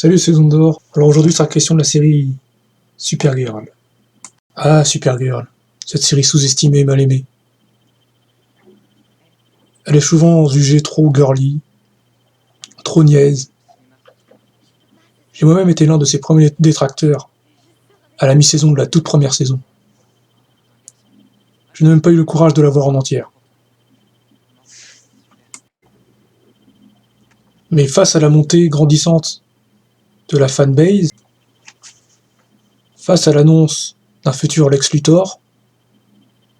Salut, c'est Zondor. Alors aujourd'hui, sera question de la série Supergirl. Ah, Supergirl, cette série sous-estimée et mal aimée. Elle est souvent jugée trop girly, trop niaise. J'ai moi-même été l'un de ses premiers détracteurs à la mi-saison de la toute première saison. Je n'ai même pas eu le courage de la voir en entière. Mais face à la montée grandissante de la fanbase, face à l'annonce d'un futur Lex Luthor,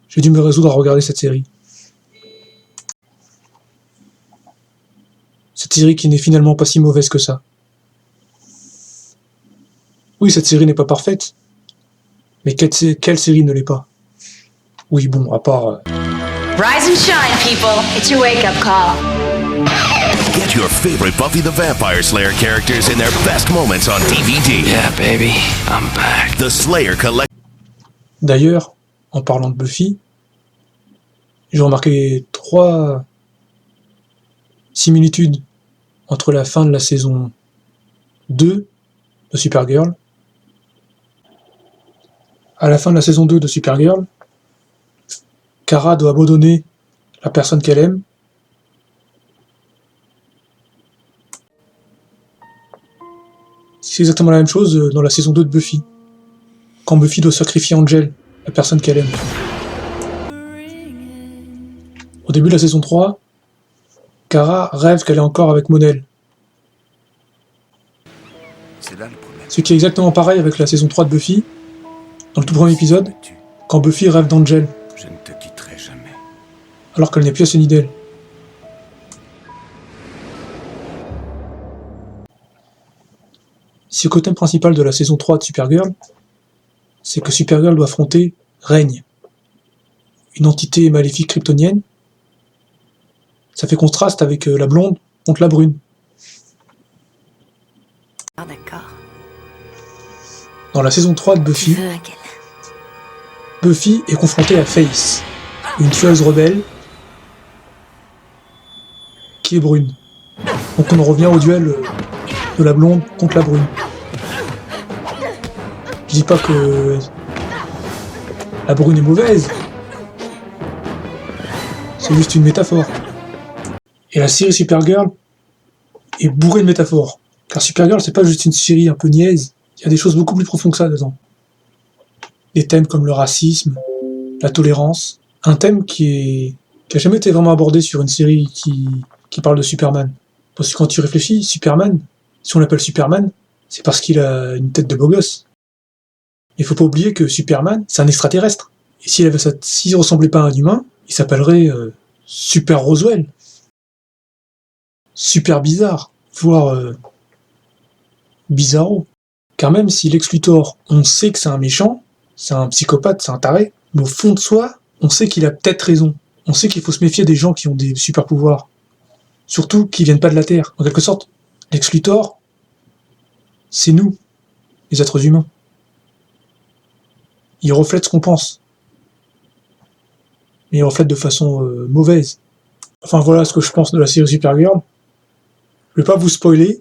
j'ai dû me résoudre à regarder cette série. Cette série qui n'est finalement pas si mauvaise que ça. Oui, cette série n'est pas parfaite, mais quelle série ne l'est pas? Oui, bon, à part... Rise and shine, people. It's your wake-up call. Get your favorite Buffy the Vampire Slayer characters in their best moments on DVD. Yeah, baby, I'm back. The Slayer Collect. D'ailleurs, en parlant de Buffy, j'ai remarqué 3 similitudes entre la fin de la saison 2 de Supergirl. À la fin de la saison 2 de Supergirl, Kara doit abandonner la personne qu'elle aime. C'est exactement la même chose dans la saison 2 de Buffy, quand Buffy doit sacrifier Angel, la personne qu'elle aime. Au début de la saison 3, Kara rêve qu'elle est encore avec Mon-El. C'est là le problème. Ce qui est exactement pareil avec la saison 3 de Buffy, dans le tout premier épisode, quand Buffy rêve d'Angel, Je ne te quitterai jamais. alors qu'elle n'est plus à ce nid d'elle. Si le thème principal de la saison 3 de Supergirl, c'est que Supergirl doit affronter Règne, une entité maléfique kryptonienne, ça fait contraste avec la blonde contre la brune. Ah, d'accord. Dans la saison 3 de Buffy, Buffy est confrontée à Face, une tueuse rebelle qui est brune. Donc on en revient au duel de la blonde contre la brune. Je dis pas que la brune est mauvaise, c'est juste une métaphore. Et la série Supergirl est bourrée de métaphores, car Supergirl c'est pas juste une série un peu niaise, il y a des choses beaucoup plus profondes que ça dedans. Des thèmes comme le racisme, la tolérance, un thème qui a jamais été vraiment abordé sur une série qui parle de Superman. Parce que quand tu réfléchis, Superman, si on l'appelle Superman, c'est parce qu'il a une tête de beau gosse. Il faut pas oublier que Superman, c'est un extraterrestre. Et s'il ressemblait pas à un humain, il s'appellerait Super Roswell. Super bizarre, voire bizarro. Car même si Lex Luthor, on sait que c'est un méchant, c'est un psychopathe, c'est un taré, mais au fond de soi, on sait qu'il a peut-être raison. On sait qu'il faut se méfier des gens qui ont des super pouvoirs. Surtout qui viennent pas de la Terre. En quelque sorte, Lex Luthor, c'est nous, les êtres humains. Il reflète ce qu'on pense. Mais il reflète de façon mauvaise. Enfin voilà ce que je pense de la série Supergirl. Je vais pas vous spoiler.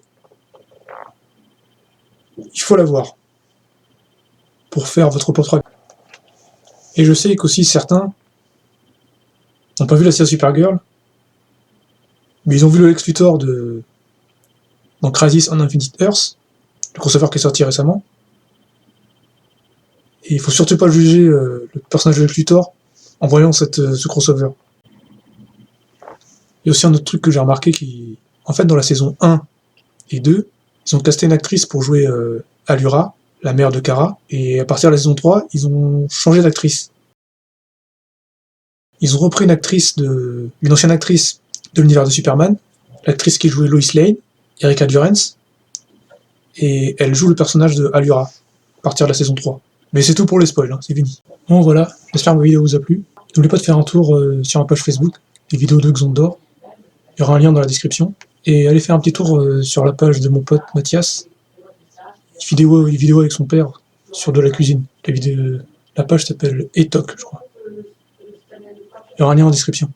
Il faut la voir. Pour faire votre propre avis. Et je sais qu'aussi certains n'ont pas vu la série Supergirl, mais ils ont vu le Lex Luthor dans Crisis on Infinite Earths, le crossover qui est sorti récemment. Et il faut surtout pas juger le personnage de Lex Luthor en voyant ce crossover. Il y a aussi un autre truc que j'ai remarqué en fait, dans la saison 1 et 2, ils ont casté une actrice pour jouer Allura, la mère de Kara, et à partir de la saison 3, ils ont changé d'actrice. Ils ont repris une ancienne actrice de l'univers de Superman, l'actrice qui jouait Lois Lane, Erika Durance, et elle joue le personnage de Allura, à partir de la saison 3. Mais c'est tout pour les spoils, hein, c'est fini. Bon voilà, j'espère que ma vidéo vous a plu. N'oubliez pas de faire un tour sur ma page Facebook, les vidéos de Xondor. Il y aura un lien dans la description. Et allez faire un petit tour sur la page de mon pote Mathias. Une vidéo avec son père sur de la cuisine. La page s'appelle Etoc, je crois. Il y aura un lien en description.